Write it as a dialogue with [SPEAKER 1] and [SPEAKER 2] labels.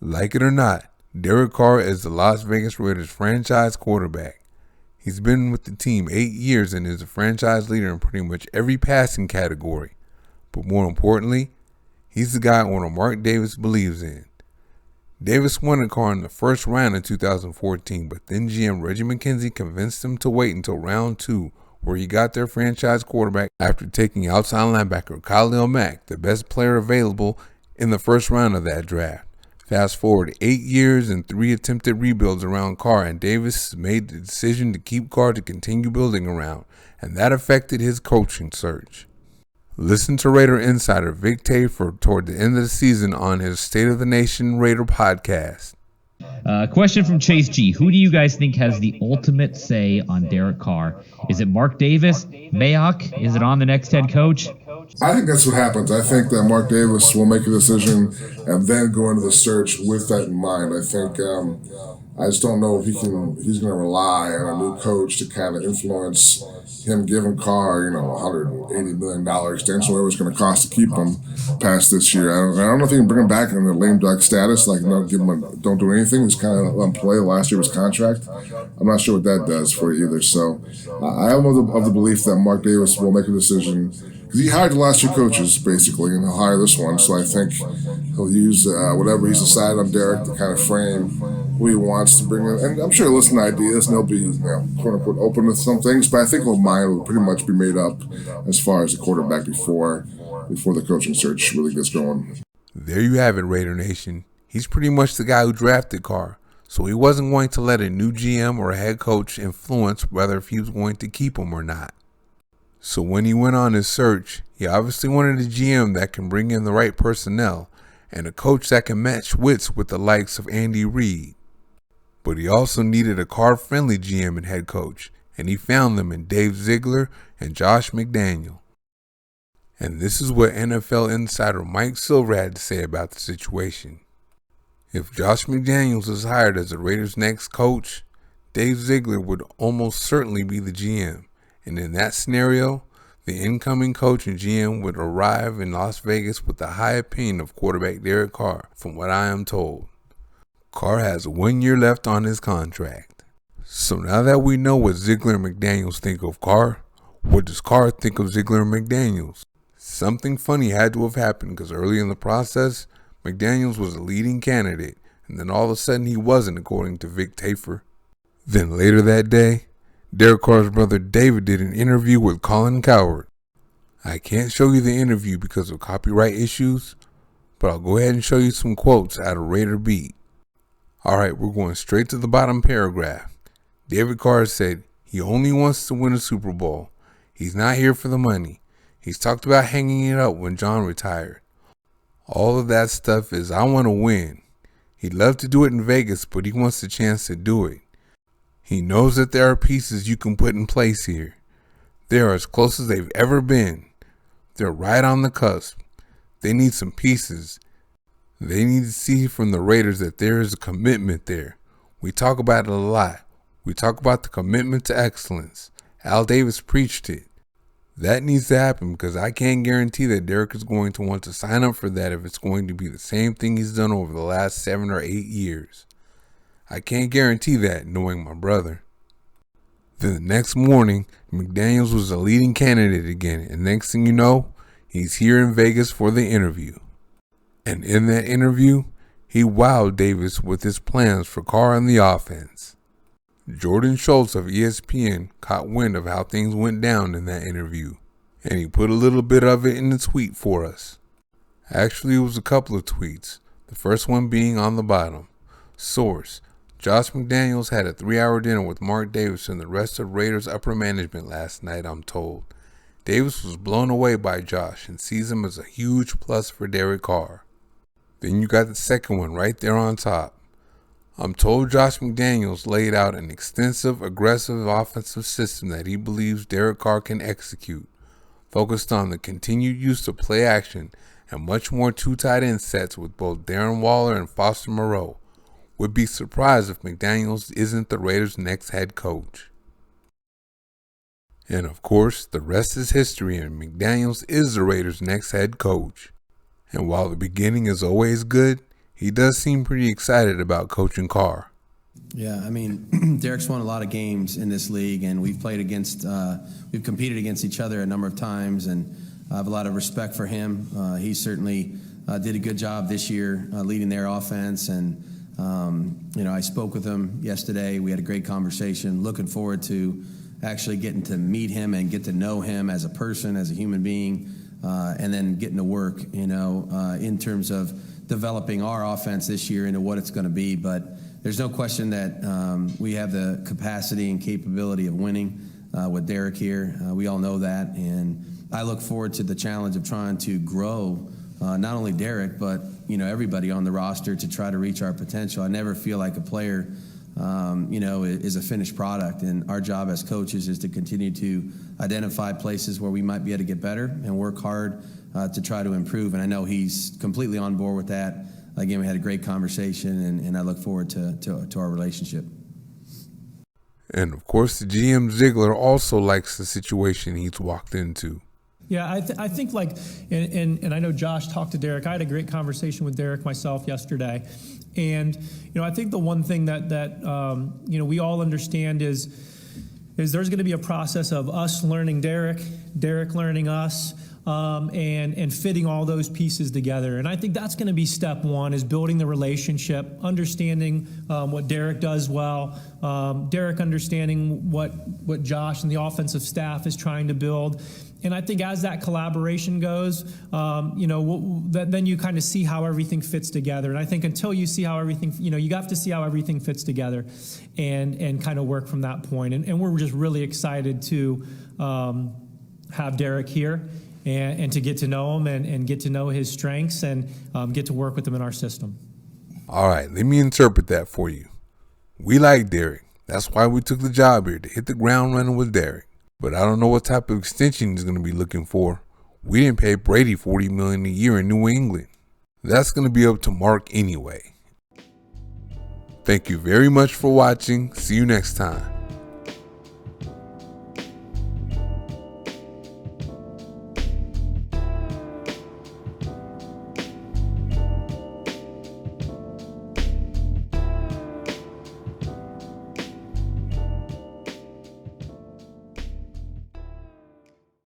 [SPEAKER 1] Like it or not, Derek Carr is the Las Vegas Raiders franchise quarterback. He's been with the team 8 years and is a franchise leader in pretty much every passing category. But more importantly, he's the guy owner Mark Davis believes in. Davis wanted Carr in the first round in 2014, but then GM Reggie McKenzie convinced him to wait until round 2, where he got their franchise quarterback after taking outside linebacker Khalil Mack, the best player available in the first round of that draft. Fast forward 8 years and 3 attempted rebuilds around Carr, and Davis made the decision to keep Carr to continue building around, and that affected his coaching search. Listen to Raider insider Vic Tafur toward the end of the season on his State of the Nation Raider podcast.
[SPEAKER 2] Question from Chase G. Who do you guys think has the ultimate say on Derek Carr? Is it Mark Davis? Mayock? Is it on the next head coach?
[SPEAKER 3] I think that's what happens. I think that Mark Davis will make a decision and then go into the search with that in mind. I think I just don't know if he's going to rely on a new coach to kind of influence him giving Carr, $180 million extension, whatever it's going to cost to keep him past this year. I don't know if he can bring him back in the lame duck status, like give him don't do anything. He's kind of on play last year of his contract. I'm not sure what that does for you either. So I am of the belief that Mark Davis will make a decision. He hired the last 2 coaches, basically, and he'll hire this one. So I think he'll use whatever he's decided on Derek to kind of frame who he wants to bring in. And I'm sure he'll listen to ideas, and he'll be, quote-unquote, open with some things. But I think his mind will pretty much be made up as far as the quarterback before the coaching search really gets going.
[SPEAKER 1] There you have it, Raider Nation. He's pretty much the guy who drafted Carr. So he wasn't going to let a new GM or a head coach influence whether if he was going to keep him or not. So when he went on his search, he obviously wanted a GM that can bring in the right personnel and a coach that can match wits with the likes of Andy Reid. But he also needed a Carr-friendly GM and head coach, and he found them in Dave Ziegler and Josh McDaniels. And this is what NFL insider Mike Silver had to say about the situation. If Josh McDaniels is hired as the Raiders' next coach, Dave Ziegler would almost certainly be the GM. And in that scenario, the incoming coach and GM would arrive in Las Vegas with a high opinion of quarterback Derek Carr, from what I am told. Carr has 1 year left on his contract. So now that we know what Ziegler and McDaniels think of Carr, what does Carr think of Ziegler and McDaniels? Something funny had to have happened because early in the process, McDaniels was a leading candidate, and then all of a sudden he wasn't, according to Vic Tafur. Then later that day, Derek Carr's brother David did an interview with Colin Cowherd. I can't show you the interview because of copyright issues, but I'll go ahead and show you some quotes out of Raider Beat. Alright, we're going straight to the bottom paragraph. David Carr said he only wants to win a Super Bowl. He's not here for the money. He's talked about hanging it up when John retired. All of that stuff is I want to win. He'd love to do it in Vegas, but he wants the chance to do it. He knows that there are pieces you can put in place here. They are as close as they've ever been. They're right on the cusp. They need some pieces. They need to see from the Raiders that there is a commitment there. We talk about it a lot. We talk about the commitment to excellence. Al Davis preached it. That needs to happen because I can't guarantee that Derek is going to want to sign up for that if it's going to be the same thing he's done over the last 7 or 8 years. I can't guarantee that, knowing my brother. Then the next morning, McDaniels was a leading candidate again, and next thing you know, he's here in Vegas for the interview. And in that interview, he wowed Davis with his plans for Carr and the offense. Jordan Schultz of ESPN caught wind of how things went down in that interview, and he put a little bit of it in a tweet for us. Actually, it was a couple of tweets, the first one being on the bottom. Source: Josh McDaniels had a 3-hour dinner with Mark Davis and the rest of Raiders upper management last night, I'm told. Davis was blown away by Josh and sees him as a huge plus for Derek Carr. Then you got the second one right there on top. I'm told Josh McDaniels laid out an extensive, aggressive offensive system that he believes Derek Carr can execute, focused on the continued use of play action and much more 2 tight end sets with both Darren Waller and Foster Moreau. Would be surprised if McDaniels isn't the Raiders' next head coach. And of course, the rest is history, and McDaniels is the Raiders' next head coach. And while the beginning is always good, He does seem pretty excited about coaching Carr.
[SPEAKER 4] Yeah, I mean, Derek's won a lot of games in this league, and we've competed against each other a number of times, and I have a lot of respect for him. He certainly did a good job this year leading their offense, and I spoke with him yesterday. We had a great conversation. Looking forward to actually getting to meet him and get to know him as a person, as a human being, and then getting to work, in terms of developing our offense this year into what it's going to be. But there's no question that we have the capacity and capability of winning with Derek here. We all know that, and I look forward to the challenge of trying to grow not only Derek, but everybody on the roster to try to reach our potential. I never feel like a player, is a finished product, and our job as coaches is to continue to identify places where we might be able to get better and work hard to try to improve. And I know he's completely on board with that. Again, we had a great conversation, and I look forward to our relationship.
[SPEAKER 1] And of course, the GM Ziegler also likes the situation he's walked into.
[SPEAKER 5] Yeah, I think and I know Josh talked to Derek. I had a great conversation with Derek myself yesterday, and I think the one thing that we all understand is there's going to be a process of us learning Derek learning us, and fitting all those pieces together. And I think that's going to be step one, is building the relationship, understanding what Derek does well, Derek understanding what Josh and the offensive staff is trying to build. And I think as that collaboration goes, then you kind of see how everything fits together. And I think until you see how everything, you have to see how everything fits together and kind of work from that point. And we're just really excited to have Derek here and to get to know him and get to know his strengths and get to work with him in our system.
[SPEAKER 1] All right, let me interpret that for you. We like Derek. That's why we took the job here, to hit the ground running with Derek. But I don't know what type of extension he's going to be looking for. We didn't pay Brady $40 million a year in New England. That's going to be up to Mark anyway. Thank you very much for watching. See you next time.